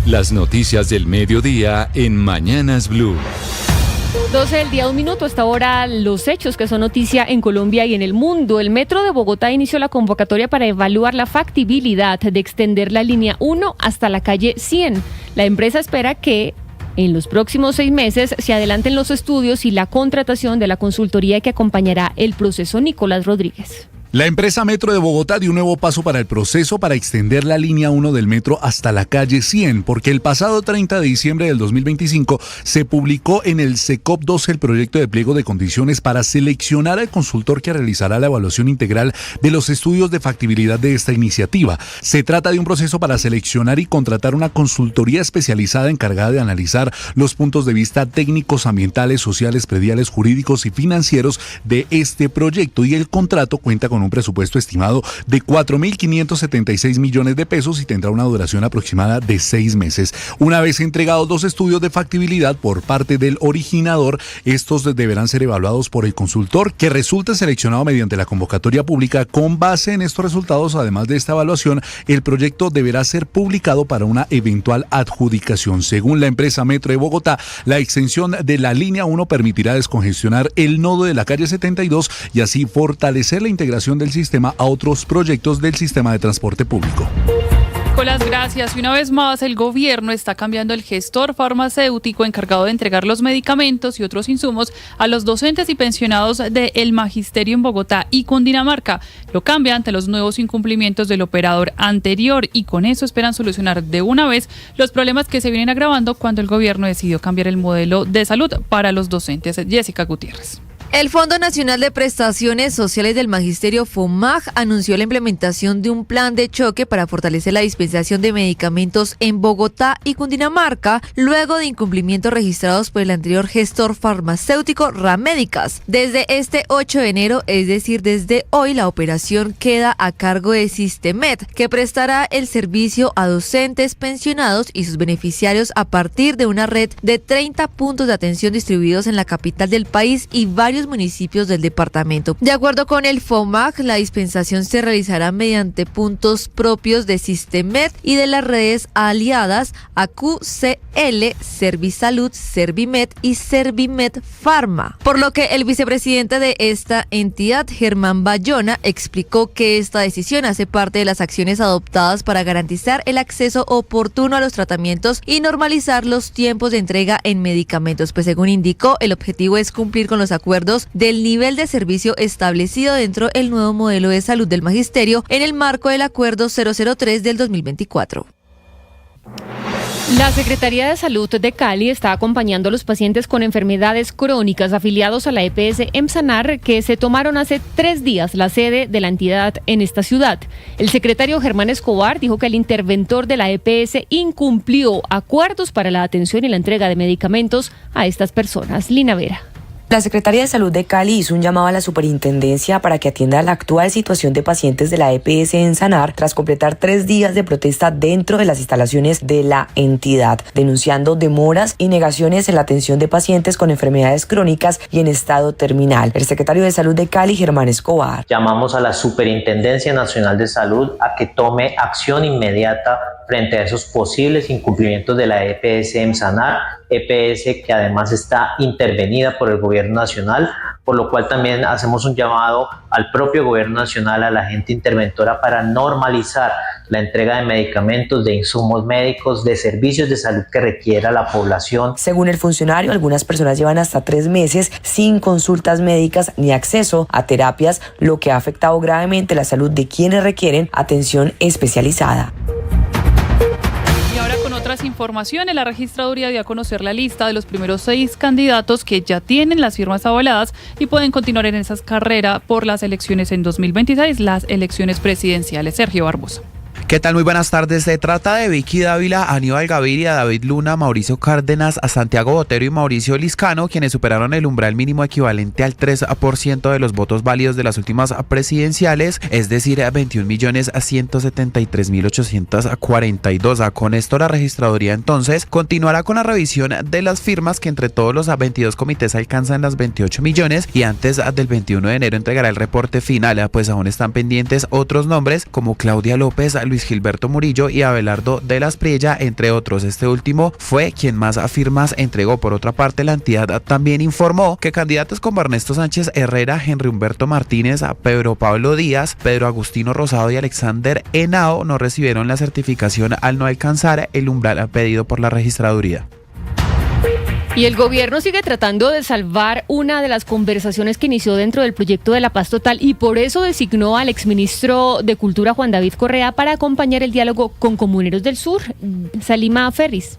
Las noticias del mediodía en Mañanas Blue. 12 del día, 1 minuto. Hasta ahora los hechos que son noticia en Colombia y en el mundo. El Metro de Bogotá inició la convocatoria para evaluar la factibilidad de extender la línea 1 hasta la calle 100. La empresa espera que en los próximos 6 meses se adelanten los estudios y la contratación de la consultoría que acompañará el proceso. Nicolás Rodríguez. La empresa Metro de Bogotá dio un nuevo paso para el proceso para extender la línea 1 del metro hasta la calle 100, porque el pasado 30 de diciembre del 2025 se publicó en el SECOP 12 el proyecto de pliego de condiciones para seleccionar al consultor que realizará la evaluación integral de los estudios de factibilidad de esta iniciativa. Se trata de un proceso para seleccionar y contratar una consultoría especializada encargada de analizar los puntos de vista técnicos, ambientales, sociales, prediales, jurídicos y financieros de este proyecto, y el contrato cuenta con un presupuesto estimado de 4.576 millones de pesos y tendrá una duración aproximada de 6 meses. Una vez entregados 2 estudios de factibilidad por parte del originador, estos deberán ser evaluados por el consultor que resulte seleccionado mediante la convocatoria pública. Con base en estos resultados, además de esta evaluación, el proyecto deberá ser publicado para una eventual adjudicación. Según la empresa Metro de Bogotá, la extensión de la línea 1 permitirá descongestionar el nodo de la calle 72 y así fortalecer la integración del sistema a otros proyectos del sistema de transporte público. Nicolás, gracias. Y una vez más, el gobierno está cambiando el gestor farmacéutico encargado de entregar los medicamentos y otros insumos a los docentes y pensionados del magisterio en Bogotá y Cundinamarca. Lo cambia ante los nuevos incumplimientos del operador anterior y con eso esperan solucionar de una vez los problemas que se vienen agravando cuando el gobierno decidió cambiar el modelo de salud para los docentes. Jessica Gutiérrez. El Fondo Nacional de Prestaciones Sociales del Magisterio FONMAG anunció la implementación de un plan de choque para fortalecer la dispensación de medicamentos en Bogotá y Cundinamarca, luego de incumplimientos registrados por el anterior gestor farmacéutico Ramédicas. Desde este 8 de enero, es decir, desde hoy, la operación queda a cargo de Sistemet, que prestará el servicio a docentes, pensionados y sus beneficiarios a partir de una red de 30 puntos de atención distribuidos en la capital del país y varios municipios del departamento. De acuerdo con el FONMAG, la dispensación se realizará mediante puntos propios de Sistemet y de las redes aliadas a QCL, Servisalud, Servimet y Servimet Pharma. Por lo que el vicepresidente de esta entidad, Germán Bayona, explicó que esta decisión hace parte de las acciones adoptadas para garantizar el acceso oportuno a los tratamientos y normalizar los tiempos de entrega en medicamentos. Pues según indicó, el objetivo es cumplir con los acuerdos del nivel de servicio establecido dentro del nuevo modelo de salud del magisterio en el marco del Acuerdo 003 del 2024. La Secretaría de Salud de Cali está acompañando a los pacientes con enfermedades crónicas afiliados a la EPS Emsanar que se tomaron hace 3 días la sede de la entidad en esta ciudad. El secretario Germán Escobar dijo que el interventor de la EPS incumplió acuerdos para la atención y la entrega de medicamentos a estas personas. Lina Vera. La Secretaría de Salud de Cali hizo un llamado a la superintendencia para que atienda la actual situación de pacientes de la EPS en Sanar tras completar 3 días de protesta dentro de las instalaciones de la entidad, denunciando demoras y negaciones en la atención de pacientes con enfermedades crónicas y en estado terminal. El secretario de Salud de Cali, Germán Escobar. Llamamos a la Superintendencia Nacional de Salud a que tome acción inmediata frente a esos posibles incumplimientos de la EPS Emsanar, EPS que además está intervenida por el Gobierno Nacional, por lo cual también hacemos un llamado al propio Gobierno Nacional, a la gente interventora, para normalizar la entrega de medicamentos, de insumos médicos, de servicios de salud que requiera la población. Según el funcionario, algunas personas llevan hasta 3 meses sin consultas médicas ni acceso a terapias, lo que ha afectado gravemente la salud de quienes requieren atención especializada. Otras informaciones, la registraduría dio a conocer la lista de los primeros 6 candidatos que ya tienen las firmas avaladas y pueden continuar en esa carrera por las elecciones en 2026, las elecciones presidenciales. Sergio Barbosa. ¿Qué tal? Muy buenas tardes. Se trata de Vicky Dávila, Aníbal Gaviria, David Luna, Mauricio Cárdenas, Santiago Botero y Mauricio Liscano, quienes superaron el umbral mínimo equivalente al 3% de los votos válidos de las últimas presidenciales, es decir, 21.173.842. Con esto la registraduría entonces continuará con la revisión de las firmas que entre todos los 22 comités alcanzan las 28 millones y antes del 21 de enero entregará el reporte final, pues aún están pendientes otros nombres como Claudia López, Luis Luis Gilberto Murillo y Abelardo de las Priella, entre otros. Este último fue quien más firmas entregó. Por otra parte, la entidad también informó que candidatos como Ernesto Sánchez Herrera, Henry Humberto Martínez, Pedro Pablo Díaz, Pedro Agustino Rosado y Alexander Henao no recibieron la certificación al no alcanzar el umbral pedido por la registraduría. Y el gobierno sigue tratando de salvar una de las conversaciones que inició dentro del proyecto de la paz total y por eso designó al exministro de Cultura Juan David Correa para acompañar el diálogo con Comuneros del Sur. Salima Ferris.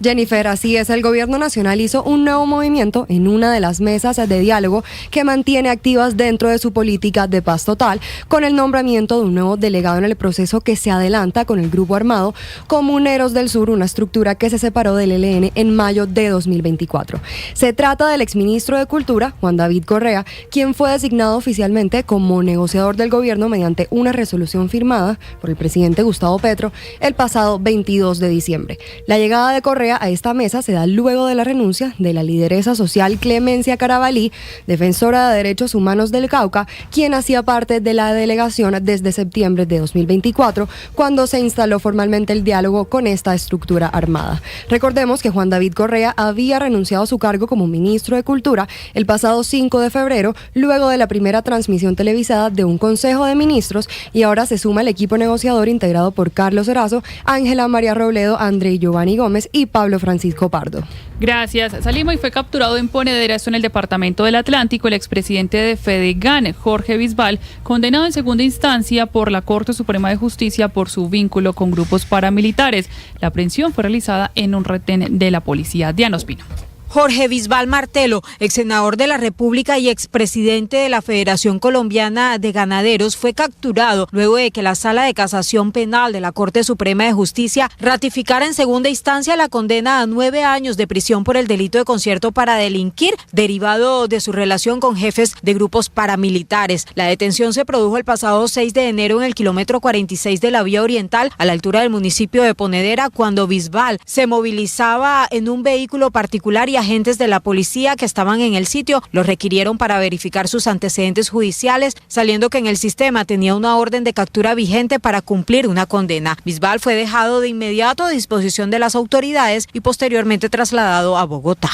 Jennifer, así es, el gobierno nacional hizo un nuevo movimiento en una de las mesas de diálogo que mantiene activas dentro de su política de paz total, con el nombramiento de un nuevo delegado en el proceso que se adelanta con el grupo armado Comuneros del Sur, una estructura que se separó del ELN en mayo de 2024. Se trata del exministro de Cultura, Juan David Correa, quien fue designado oficialmente como negociador del gobierno mediante una resolución firmada por el presidente Gustavo Petro el pasado 22 de diciembre. La llegada de Correa a esta mesa se da luego de la renuncia de la lideresa social Clemencia Carabalí, defensora de derechos humanos del Cauca, quien hacía parte de la delegación desde septiembre de 2024, cuando se instaló formalmente el diálogo con esta estructura armada. Recordemos que Juan David Correa había renunciado a su cargo como ministro de Cultura el pasado 5 de febrero, luego de la primera transmisión televisada de un Consejo de Ministros, y ahora se suma el equipo negociador integrado por Carlos Erazo, Ángela María Robledo, André Giovanni Gómez y Pablo Francisco Pardo. Gracias, Salima. Y fue capturado en Ponedera, esto en el departamento del Atlántico, el expresidente de Fedegan, Jorge Bisbal, condenado en segunda instancia por la Corte Suprema de Justicia por su vínculo con grupos paramilitares. La aprehensión fue realizada en un retén de la policía. Diana Ospino. Jorge Bisbal Martelo, ex senador de la República y expresidente de la Federación Colombiana de Ganaderos, fue capturado luego de que la Sala de Casación Penal de la Corte Suprema de Justicia ratificara en segunda instancia la condena a 9 años de prisión por el delito de concierto para delinquir, derivado de su relación con jefes de grupos paramilitares. La detención se produjo el pasado 6 de enero en el kilómetro 46 de la vía oriental, a la altura del municipio de Ponedera, cuando Bisbal se movilizaba en un vehículo particular y agentes de la policía que estaban en el sitio lo requirieron para verificar sus antecedentes judiciales, saliendo que en el sistema tenía una orden de captura vigente para cumplir una condena. Bisbal fue dejado de inmediato a disposición de las autoridades y posteriormente trasladado a Bogotá.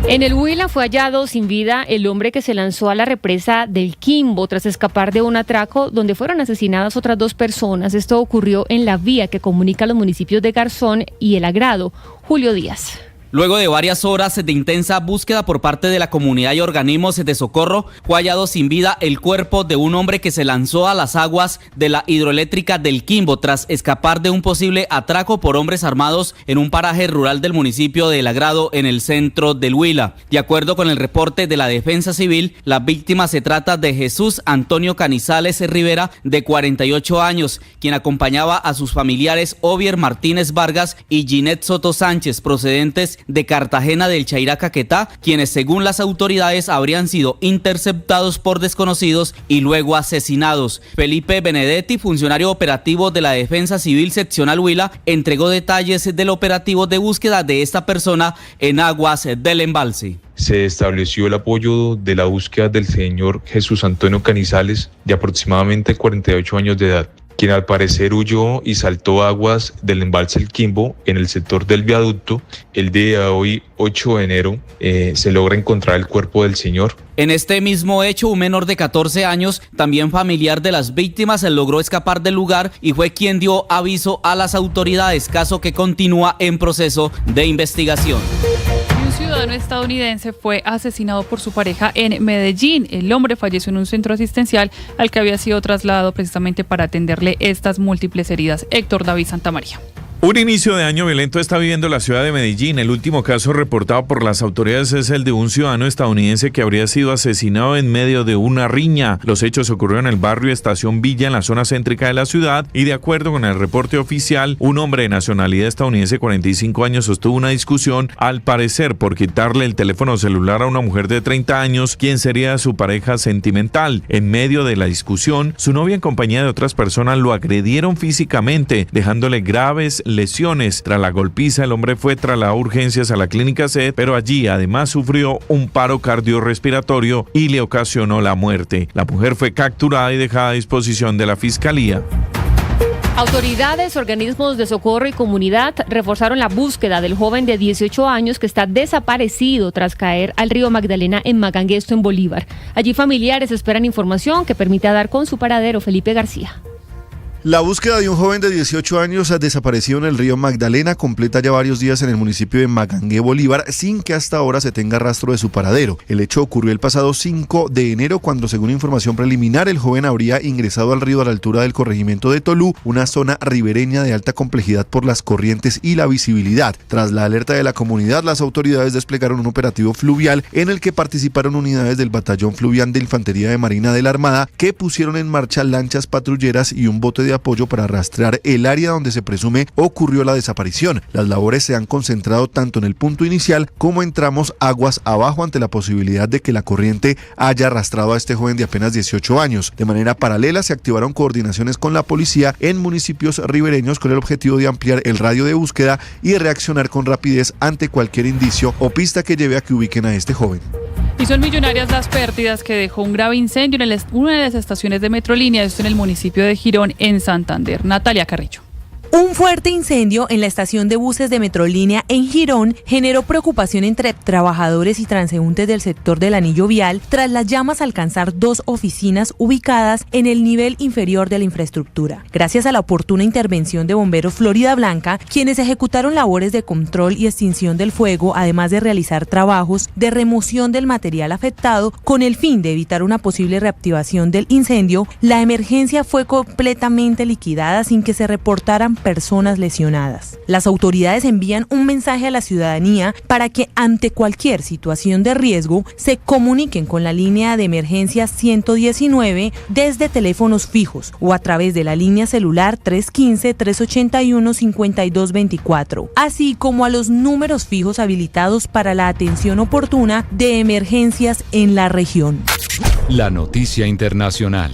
En el Huila fue hallado sin vida el hombre que se lanzó a la represa del Quimbo tras escapar de un atraco donde fueron asesinadas otras 2 personas. Esto ocurrió en la vía que comunica los municipios de Garzón y El Agrado. Julio Díaz. Luego de varias horas de intensa búsqueda por parte de la comunidad y organismos de socorro, fue hallado sin vida el cuerpo de un hombre que se lanzó a las aguas de la hidroeléctrica del Quimbo tras escapar de un posible atraco por hombres armados en un paraje rural del municipio de El Agrado, en el centro del Huila. De acuerdo con el reporte de la Defensa Civil, la víctima se trata de Jesús Antonio Canizales Rivera, de 48 años, quien acompañaba a sus familiares Ovier Martínez Vargas y Ginette Soto Sánchez, procedentes de Cartagena del Chairá, Caquetá, quienes según las autoridades habrían sido interceptados por desconocidos y luego asesinados. Felipe Benedetti, funcionario operativo de la Defensa Civil Seccional Huila, entregó detalles del operativo de búsqueda de esta persona en aguas del embalse. Se estableció el apoyo de la búsqueda del señor Jesús Antonio Canizales, de aproximadamente 48 años de edad, quien al parecer huyó y saltó aguas del embalse El Quimbo en el sector del viaducto. El día de hoy, 8 de enero, se logra encontrar el cuerpo del señor. En este mismo hecho, un menor de 14 años, también familiar de las víctimas, logró escapar del lugar y fue quien dio aviso a las autoridades, caso que continúa en proceso de investigación. Un ciudadano estadounidense fue asesinado por su pareja en Medellín. El hombre falleció en un centro asistencial al que había sido trasladado precisamente para atenderle estas múltiples heridas. Héctor David Santamaría. Un inicio de año violento está viviendo la ciudad de Medellín. El último caso reportado por las autoridades es el de un ciudadano estadounidense que habría sido asesinado en medio de una riña. Los hechos ocurrieron en el barrio Estación Villa, en la zona céntrica de la ciudad, y de acuerdo con el reporte oficial, un hombre de nacionalidad estadounidense de 45 años sostuvo una discusión, al parecer por quitarle el teléfono celular a una mujer de 30 años, quien sería su pareja sentimental. En medio de la discusión, su novia en compañía de otras personas lo agredieron físicamente, dejándole graves lesiones. Tras la golpiza, el hombre fue trasladado a urgencias a la clínica SED, pero allí además sufrió un paro cardiorrespiratorio y le ocasionó la muerte. La mujer fue capturada y dejada a disposición de la fiscalía. Autoridades, organismos de socorro y comunidad reforzaron la búsqueda del joven de 18 años que está desaparecido tras caer al río Magdalena en Maganguesto, en Bolívar. Allí familiares esperan información que permita dar con su paradero. Felipe García. La búsqueda de un joven de 18 años desaparecido en el río Magdalena completa ya varios días en el municipio de Magangué, Bolívar, sin que hasta ahora se tenga rastro de su paradero. El hecho ocurrió el pasado 5 de enero, cuando, según información preliminar, el joven habría ingresado al río a la altura del corregimiento de Tolú, una zona ribereña de alta complejidad por las corrientes y la visibilidad. Tras la alerta de la comunidad, las autoridades desplegaron un operativo fluvial en el que participaron unidades del Batallón Fluvial de Infantería de Marina de la Armada, que pusieron en marcha lanchas patrulleras y un bote de apoyo para rastrear el área donde se presume ocurrió la desaparición. Las labores se han concentrado tanto en el punto inicial como en tramos aguas abajo, ante la posibilidad de que la corriente haya arrastrado a este joven de apenas 18 años. De manera paralela se activaron coordinaciones con la policía en municipios ribereños con el objetivo de ampliar el radio de búsqueda y reaccionar con rapidez ante cualquier indicio o pista que lleve a que ubiquen a este joven. Y son millonarias las pérdidas que dejó un grave incendio en una de las estaciones de Metrolínea, esto en el municipio de Girón, en Santander. Natalia Carrillo. Un fuerte incendio en la estación de buses de Metrolínea en Girón generó preocupación entre trabajadores y transeúntes del sector del anillo vial tras las llamas alcanzar 2 oficinas ubicadas en el nivel inferior de la infraestructura. Gracias a la oportuna intervención de bomberos Florida Blanca, quienes ejecutaron labores de control y extinción del fuego, además de realizar trabajos de remoción del material afectado con el fin de evitar una posible reactivación del incendio, la emergencia fue completamente liquidada sin que se reportaran personas lesionadas. Las autoridades envían un mensaje a la ciudadanía para que ante cualquier situación de riesgo se comuniquen con la línea de emergencia 119 desde teléfonos fijos o a través de la línea celular 315-381-5224, así como a los números fijos habilitados para la atención oportuna de emergencias en la región. La noticia internacional.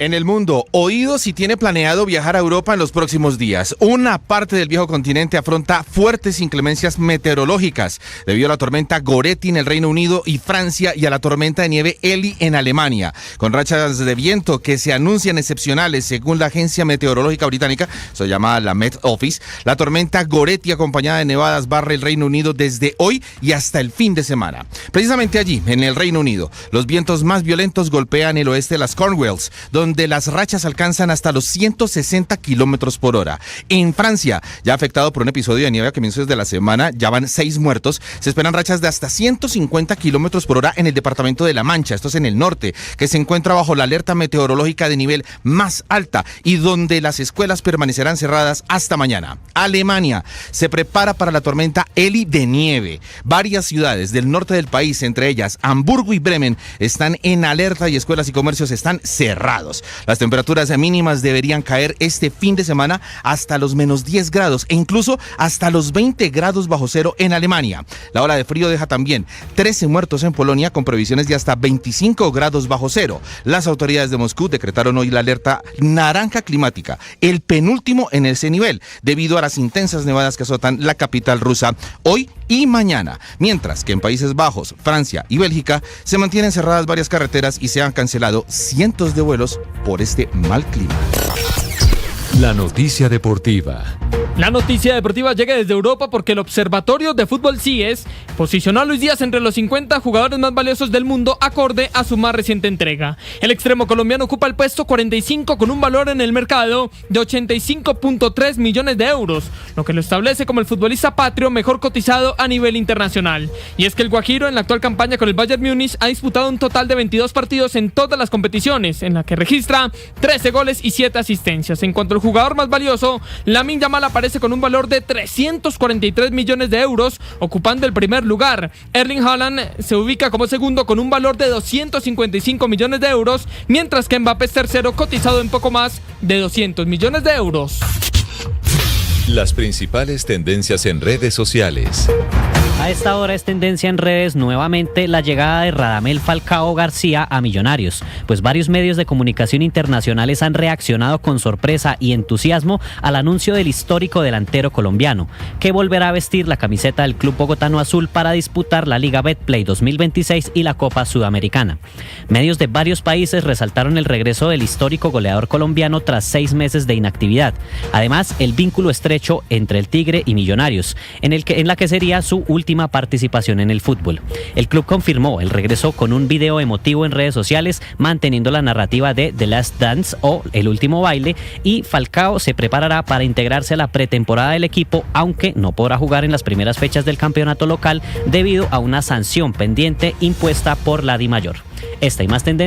En el mundo, oído si tiene planeado viajar a Europa en los próximos días. Una parte del viejo continente afronta fuertes inclemencias meteorológicas debido a la tormenta Goretti en el Reino Unido y Francia y a la tormenta de nieve Eli en Alemania, con rachas de viento que se anuncian excepcionales según la agencia meteorológica británica, se llama la Met Office. La tormenta Goretti, acompañada de nevadas, barre el Reino Unido desde hoy y hasta el fin de semana. Precisamente allí, en el Reino Unido, los vientos más violentos golpean el oeste de las Cornwalls, donde las rachas alcanzan hasta los 160 kilómetros por hora. En Francia, ya afectado por un episodio de nieve a comienzos de la semana, ya van 6 muertos. Se esperan rachas de hasta 150 kilómetros por hora en el departamento de La Mancha, esto es en el norte, que se encuentra bajo la alerta meteorológica de nivel más alta y donde las escuelas permanecerán cerradas hasta mañana. Alemania se prepara para la tormenta Eli de nieve. Varias ciudades del norte del país, entre ellas Hamburgo y Bremen, están en alerta y escuelas y comercios están cerrados. Las temperaturas mínimas deberían caer este fin de semana hasta los menos 10 grados e incluso hasta los 20 grados bajo cero en Alemania. La ola de frío deja también 13 muertos en Polonia, con previsiones de hasta 25 grados bajo cero. Las autoridades de Moscú decretaron hoy la alerta naranja climática, el penúltimo en ese nivel, debido a las intensas nevadas que azotan la capital rusa hoy y mañana. Mientras que en Países Bajos, Francia y Bélgica se mantienen cerradas varias carreteras y se han cancelado cientos de vuelos por este mal clima. La noticia deportiva. La noticia deportiva llega desde Europa porque el Observatorio de Fútbol CIES posicionó a Luis Díaz entre los 50 jugadores más valiosos del mundo acorde a su más reciente entrega. El extremo colombiano ocupa el puesto 45 con un valor en el mercado de 85.3 millones de euros, lo que lo establece como el futbolista patrio mejor cotizado a nivel internacional. Y es que el Guajiro, en la actual campaña con el Bayern Múnich, ha disputado un total de 22 partidos en todas las competiciones, en la que registra 13 goles y 7 asistencias. En cuanto al jugador más valioso, Lamine Yamal aparece con un valor de 343 millones de euros, ocupando el primer lugar. Erling Haaland se ubica como segundo con un valor de 255 millones de euros, mientras que Mbappé es tercero, cotizado en poco más de 200 millones de euros. Las principales tendencias en redes sociales. A esta hora es tendencia en redes nuevamente la llegada de Radamel Falcao García a Millonarios, pues varios medios de comunicación internacionales han reaccionado con sorpresa y entusiasmo al anuncio del histórico delantero colombiano, que volverá a vestir la camiseta del club bogotano azul para disputar la Liga Betplay 2026 y la Copa Sudamericana. Medios de varios países resaltaron el regreso del histórico goleador colombiano tras 6 meses de inactividad. Además, el vínculo estrecho entre el Tigre y Millonarios, en la que sería su última participación en el fútbol. El club confirmó el regreso con un video emotivo en redes sociales, manteniendo la narrativa de The Last Dance o El Último Baile, y Falcao se preparará para integrarse a la pretemporada del equipo, aunque no podrá jugar en las primeras fechas del campeonato local debido a una sanción pendiente impuesta por la DIMAYOR. Esta y más tendencias